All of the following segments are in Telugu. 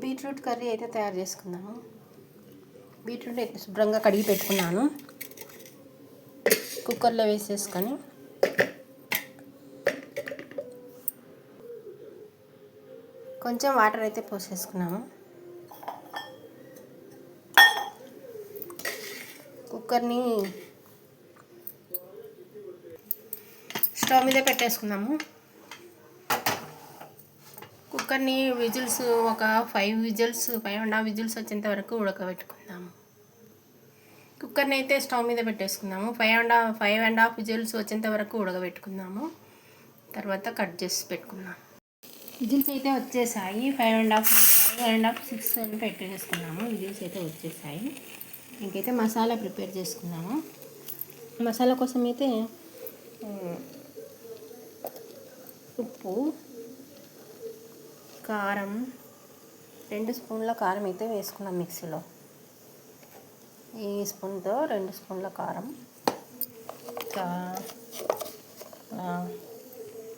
బీట్రూట్ కర్రీ అయితే తయారు చేసుకుందాము. బీట్రూట్ అయితే శుభ్రంగా కడిగి పెట్టుకున్నాను. కుక్కర్లో వేసేసుకొని కొంచెం వాటర్ అయితే పోసేసుకున్నాము. కుక్కర్ని స్టవ్ మీద పెట్టేసుకున్నాము. కుక్కర్ని విజిల్స్ ఒక 5 విజిల్స్ 5.5 విజిల్స్ వచ్చేంత వరకు ఉడకబెట్టుకుందాము. కుక్కర్ని అయితే స్టవ్ మీద పెట్టేసుకుందాము. 5.5 విజిల్స్ వచ్చేంత వరకు ఉడకబెట్టుకుందాము. తర్వాత కట్ చేసి పెట్టుకుందాం. విజిల్స్ అయితే వచ్చేసాయి. 5.5 6 అని పెట్టేసుకున్నాము. విజిల్స్ అయితే వచ్చేసాయి. ఇంకైతే మసాలా ప్రిపేర్ చేసుకున్నాము. మసాలా కోసం అయితే ఉప్పు, కారం 2 స్పూన్ల కారం అయితే వేసుకున్నాం మిక్సీలో. ఈ స్పూన్తో 2 స్పూన్ల కారం, ఇంకా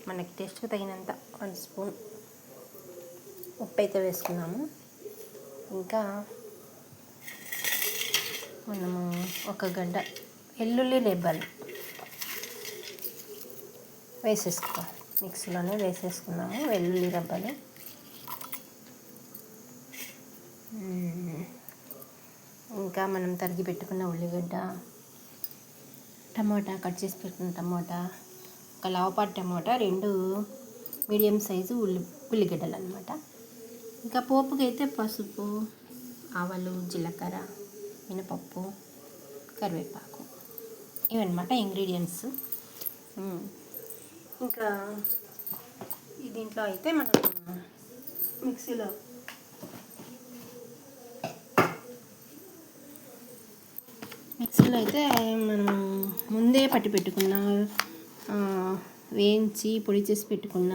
మనకి టేస్ట్కి తగినంత 1 స్పూన్ ఉప్పు అయితే వేసుకున్నాము. ఇంకా మనము ఒక గడ్డ వెల్లుల్లి రెబ్బలు వేసేసుకున్నాం. మిక్సీలోనే వేసేసుకున్నాము వెల్లుల్లి రెబ్బలు. ఇంకా మనం తరిగి పెట్టుకున్న ఉల్లిగడ్డ, టమోటా, కట్ చేసి పెట్టుకున్న టమోటా, ఒక లావుపాటి టమోటా, 2 మీడియం సైజు ఉల్లిగడ్డలు అనమాట. ఇంకా పోపుకి అయితే పసుపు, ఆవాలు, జీలకర్ర, మినపప్పు, కరివేపాకు ఇవన్నమాట ఇంగ్రీడియంట్స్. ఇంకా దీంట్లో అయితే మనం మిక్సీలో అయితే మనం ముందే పట్టి పెట్టుకున్న వేయించి పొడి చేసి పెట్టుకున్న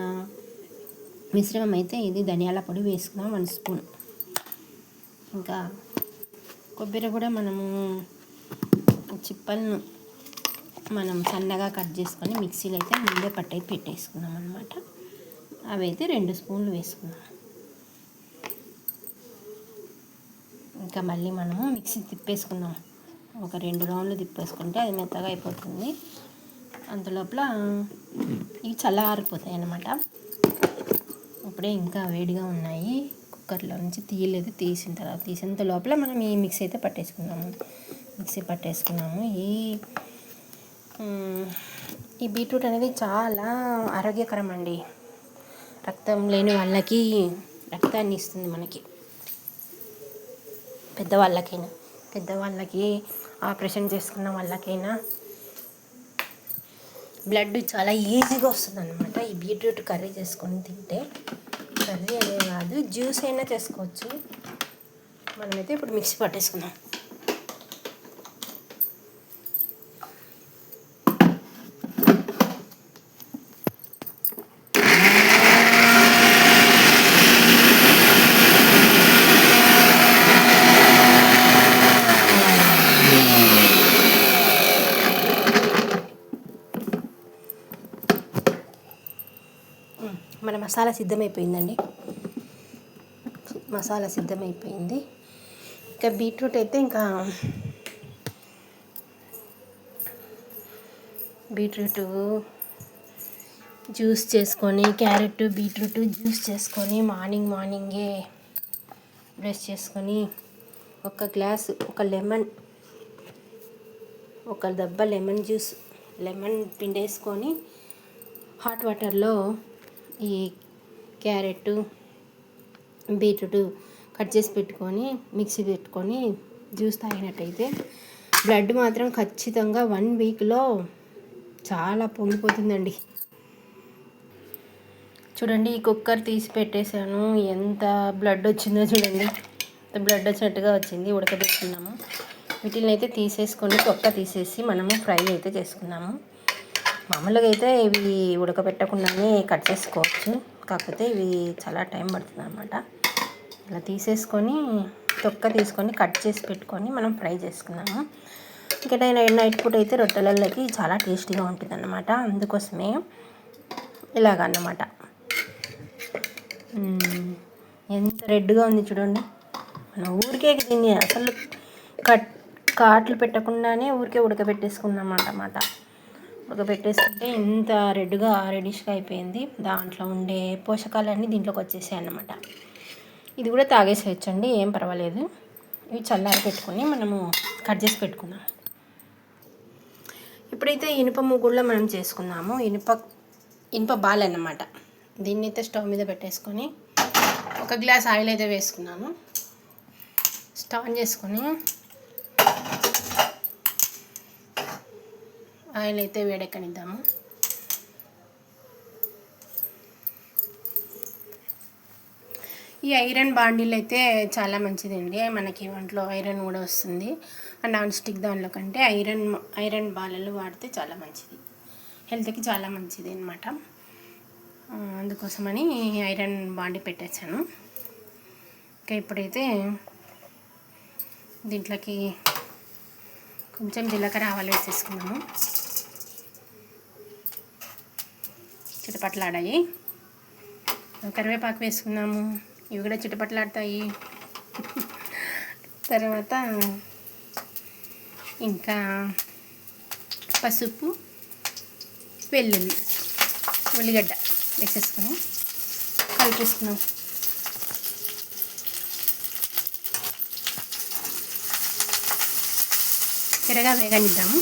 మిశ్రమం అయితే ఇది ధనియాల పొడి వేసుకున్నాం 1 స్పూన్. ఇంకా కొబ్బరి కూడా మనము చిప్పలను మనం సన్నగా కట్ చేసుకొని మిక్సీలో అయితే ముందే పట్టి పెట్టేసుకున్నాం అనమాట. అవి అయితే 2 స్పూన్లు వేసుకున్నాం. ఇంకా మళ్ళీ మనము మిక్సీ తిప్పేసుకున్నాం. ఒక 2 రౌండ్లు తిప్పేసుకుంటే అది మెత్తగా అయిపోతుంది. అంతలోపల ఇవి చల్లారిపోతాయి అన్నమాట. ఇప్పుడే ఇంకా వేడిగా ఉన్నాయి. కుక్కర్లో నుంచి తీయలేదు. తీసేంత లోపల మనం ఈ మిక్సీ అయితే పట్టేసుకున్నాము. ఈ బీట్రూట్ అనేది చాలా ఆరోగ్యకరం అండి. రక్తం లేని వాళ్ళకి రక్తాన్ని ఇస్తుంది. మనకి పెద్దవాళ్ళకి ఆపరేషన్ చేసుకున్న వాళ్ళకైనా బ్లడ్ చాలా ఈజీగా వస్తుంది అనమాట. ఈ బీట్రూట్ కర్రీ చేసుకొని తింటే, కర్రీ అనే కాదు జ్యూస్ అయినా చేసుకోవచ్చు. మనమైతే ఇప్పుడు మిక్సీ పట్టేసుకుందాం. మన మసాలా సిద్ధమైపోయిందండి. ఇంకా బీట్రూట్ అయితే బీట్రూట్ జ్యూస్ చేసుకొని, క్యారెట్ బీట్రూట్ జ్యూస్ చేసుకొని మార్నింగే బ్రష్ చేసుకొని ఒక గ్లాసు ఒక దెబ్బ లెమన్ జ్యూస్ పిండేసుకొని హాట్ వాటర్లో ఈ క్యారెట్ బీట్రూట్ కట్ చేసి పెట్టుకొని మిక్సీ పెట్టుకొని జ్యూస్ తాగినట్టయితే బ్లడ్ మాత్రం ఖచ్చితంగా 1 వీక్లో చాలా పొంగిపోతుందండి. చూడండి, ఈ కుక్కర్ తీసి పెట్టేశాను. ఎంత బ్లడ్ వచ్చిందో చూడండి. బ్లడ్ వచ్చినట్టుగా వచ్చింది. ఉడకబెట్టుకున్నాము. వీటిని అయితే తీసేసుకొని తొక్క తీసేసి మనము ఫ్రై అయితే చేసుకున్నాము. మామూలుగా అయితే ఇవి ఉడకబెట్టకుండానే కట్ చేసుకోవచ్చు. కాకపోతే ఇవి చాలా టైం పడుతుంది అన్నమాట. ఇలా తీసేసుకొని తొక్క తీసుకొని కట్ చేసి పెట్టుకొని మనం ఫ్రై చేసుకున్నాము. ఇంకా నైట్ పూట అయితే రొట్టెలలోకి చాలా టేస్టీగా ఉంటుంది అన్నమాట. అందుకోసమే ఇలాగన్నమాట. ఎంత రెడ్గా ఉంది చూడండి. మనం ఊరికే దీన్ని అసలు కాట్లు పెట్టకుండానే ఊరికే ఉడకబెట్టేసుకున్నాం అన్నమాట. ఉడకబెట్టేసుకుంటే ఇంత రెడిష్గా అయిపోయింది. దాంట్లో ఉండే పోషకాలన్నీ దీంట్లోకి వచ్చేసాయి అన్నమాట. ఇది కూడా తాగేసేయచ్చండి, ఏం పర్వాలేదు. ఇవి చల్లారి పెట్టుకొని మనము కట్ చేసి పెట్టుకున్నాం. ఇప్పుడైతే ఇనుప మూగుళ్ళో మనం చేసుకున్నాము. ఇనుప బాల్ అన్నమాట. దీన్ని అయితే స్టవ్ మీద పెట్టేసుకొని 1 గ్లాస్ ఆయిల్ అయితే వేసుకున్నాను. స్టవ్ ఆన్ చేసుకొని ఆయిల్ అయితే వేడెక్కనిద్దాము. ఈ ఐరన్ బాండీలు అయితే చాలా మంచిదండి, మనకి వంటలో ఐరన్ కూడా వస్తుంది. నాన్ స్టిక్ దానిలో కంటే ఐరన్ బాలలు వాడితే చాలా మంచిది, హెల్త్కి చాలా మంచిది అన్నమాట. అందుకోసమని ఐరన్ బాండీ పెట్టేశాను. ఇంకా ఇప్పుడైతే దీంట్లోకి కొంచెం జీలకర్ర ఆవాలు వేసేసుకున్నాము. చిటపట్లాడాయి. కరివేపాకు వేసుకున్నాము, ఇవి కూడా చిటపట్లాడతాయి. తర్వాత ఇంకా పసుపు, వెల్లుల్లి, ఉల్లిగడ్డ వేసేసుకొని కలిపేసుకున్నాం. త్వరగా వేగనిద్దాము.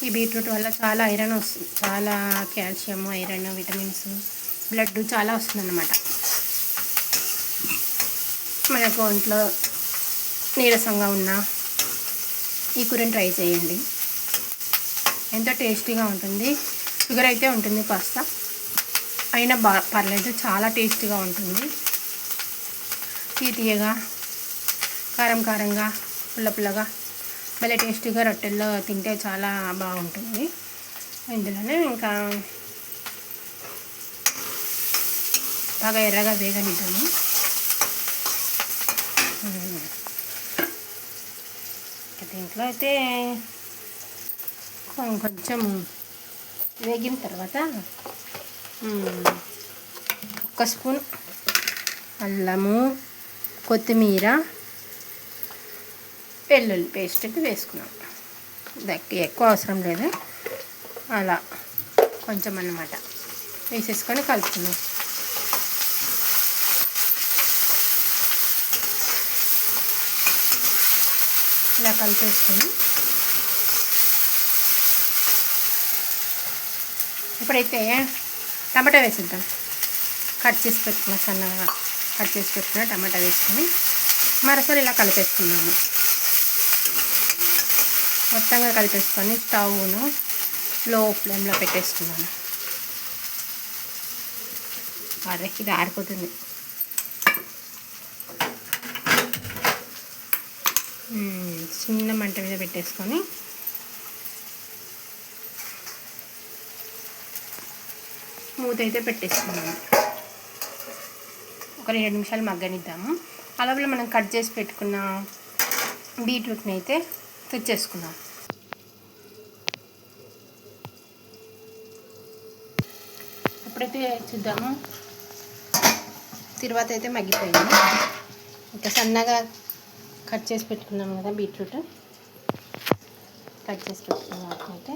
ఈ బీట్రూట్ వల్ల చాలా ఐరన్ వస్తుంది, చాలా కాల్షియం, ఐరన్, విటమిన్స్, బ్లడ్ చాలా వస్తుందన్నమాట. మనకు ఒంట్లో నీరసంగా ఉన్న ఈ కూరని ట్రై చేయండి, ఎంతో టేస్టీగా ఉంటుంది. షుగర్ అయితే ఉంటుంది కాస్త, అయినా పర్లేదు, చాలా టేస్టీగా ఉంటుంది. తీయగా, కారంగా, పుల్లగా, భలే టేస్టీగా రొట్టెల్లో తింటే చాలా బాగుంటుంది. ఇందులోనే ఇంకా బాగా ఎర్రగా వేగనిద్దాము. దీంట్లో అయితే కొంచెం వేగిన తర్వాత 1 స్పూన్ అల్లము, కొత్తిమీర, వెల్లుల్లి పేస్ట్ అయితే వేసుకున్నాం. ఎక్కువ అవసరం లేదు, అలా కొంచెం అన్నమాట వేసేసుకొని కలుపుకున్నాం. ఇలా కలిపేసుకొని ఇప్పుడైతే టమాటా వేసేద్దాం. సన్నగా కట్ చేసి పెట్టుకున్న టమాటా వేసుకొని మరోసారి ఇలా కలిపేసుకున్నాము. మొత్తంగా కలిపేసుకొని స్టవ్ను లో ఫ్లేమ్లో పెట్టేసుకున్నాను. ఇది ఆరిపోతుంది. చిన్న మంట మీద పెట్టేసుకొని మూత అయితే పెట్టేసుకున్నాము. ఒక 2 నిమిషాలు మగ్గనిద్దాము. అలాగే మనం కట్ చేసి పెట్టుకున్న బీట్రూట్ని అయితే తెచ్చేసుకున్నాం. అప్పుడైతే చూద్దాము. తర్వాత అయితే మగ్గిపోయింది. ఇంకా సన్నగా కట్ చేసి పెట్టుకున్నాం కదా బీట్రూట్, కట్ చేసి పెట్టుకున్నాం. అయితే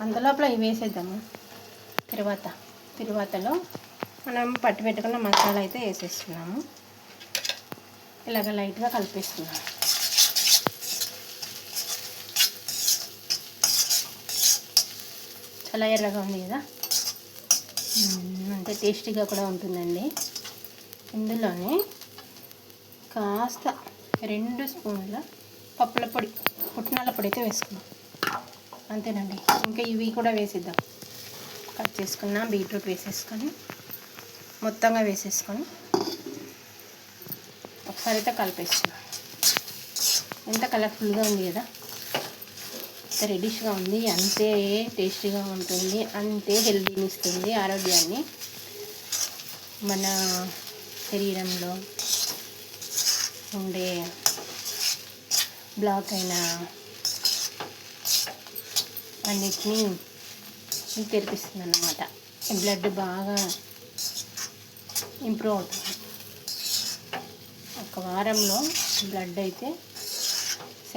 అందులోపల ఇవి వేసేద్దాము. తిరువాతలో మనం పట్టి పెట్టుకున్న మసాలా అయితే వేసేస్తున్నాము. ఇలాగ లైట్గా కలిపేస్తున్నాము. చాలా ఎర్రగా ఉంది కదా, అంతే టేస్టీగా కూడా ఉంటుందండి. ఇందులోనే కాస్త 2 స్పూన్ల పప్పుల పొడి, పుట్నాల పొడి అయితే వేసుకున్నాం. అంతేనండి. ఇంకా ఇవి కూడా వేసేద్దాం. కట్ చేసుకున్న బీట్రూట్ వేసేసుకొని మొత్తంగా వేసేసుకొని ఒకసారి అయితే కలిపేస్తున్నాం. ఎంత కలర్ఫుల్గా ఉంది కదా, ఎంత రెడిష్గా ఉంది, అంతే టేస్టీగా ఉంటుంది, అంతే హెల్తీని ఇస్తుంది, ఆరోగ్యాన్ని. మన శరీరంలో ఉండే బ్లాక్ అయిన అన్నిటినీ తెరిపిస్తుంది అన్నమాట. బ్లడ్ బాగా ఇంప్రూవ్ అవుతుంది. ఒక వారంలో బ్లడ్ అయితే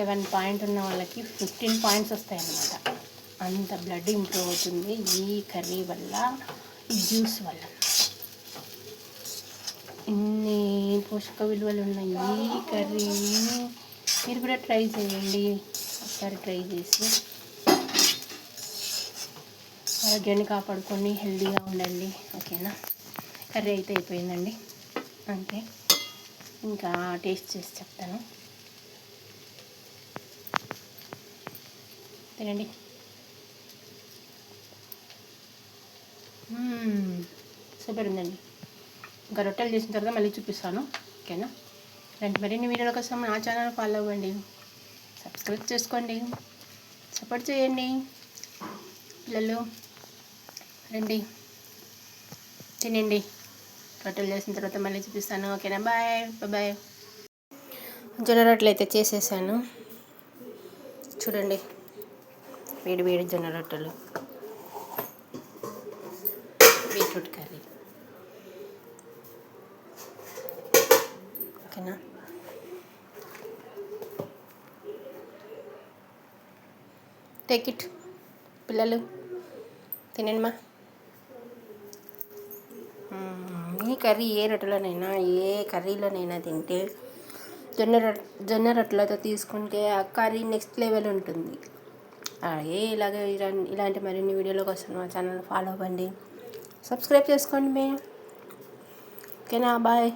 7 పాయింట్ ఉన్న వాళ్ళకి 15 పాయింట్స్ వస్తాయి అన్నమాట. అంత బ్లడ్ ఇంప్రూవ్ అవుతుంది ఈ కర్రీ వల్ల, ఈ జ్యూస్ వల్ల. ఇన్ని పోషక విలువలు ఉన్నాయి ఈ కర్రీని. మీరు కూడా ట్రై చేయండి, ఒకసారి ట్రై చేసి ఆరోగ్యాన్ని కాపాడుకొని హెల్తీగా ఉండండి. ఓకేనా? కర్రీ అయితే అయిపోయిందండి, అంతే. ఇంకా టేస్ట్ చేసి చెప్తాను, తినండి. సూపర్ ఉందండి. ఇంకా రొట్టెలు చేసిన తర్వాత మళ్ళీ చూపిస్తాను. ఓకేనా? ఇలాంటి మరిన్ని వీడియోల కోసం నా ఛానల్ ఫాలో అవ్వండి, సబ్స్క్రైబ్ చేసుకోండి, సపోర్ట్ చేయండి. పిల్లలు రండి, తినండి. రొట్టెలు చేసిన తర్వాత మళ్ళీ చూపిస్తాను. ఓకేనా? Bye bye. జొన్న రొట్టెలు అయితే చేసేసాను చూడండి, వేడి వేడి జొన్న రొట్టెలు, బీట్రూట్ కర్రీ. ఓకేనా? టేక్ ఇట్, పిల్లలు తినండి మా. ఈ కర్రీ ఏ రొట్టెలోనైనా, ఏ కర్రీలోనైనా తింటే జొన్న రొట్టెలతో తీసుకుంటే ఆ కర్రీ నెక్స్ట్ లెవెల్ ఉంటుంది. ఇలాంటి మరిన్ని వీడియోల కోసం మా ఛానల్ ఫాలో అవ్వండి, సబ్స్క్రైబ్ చేసుకోండి మే. ఓకేనా? బాయ్.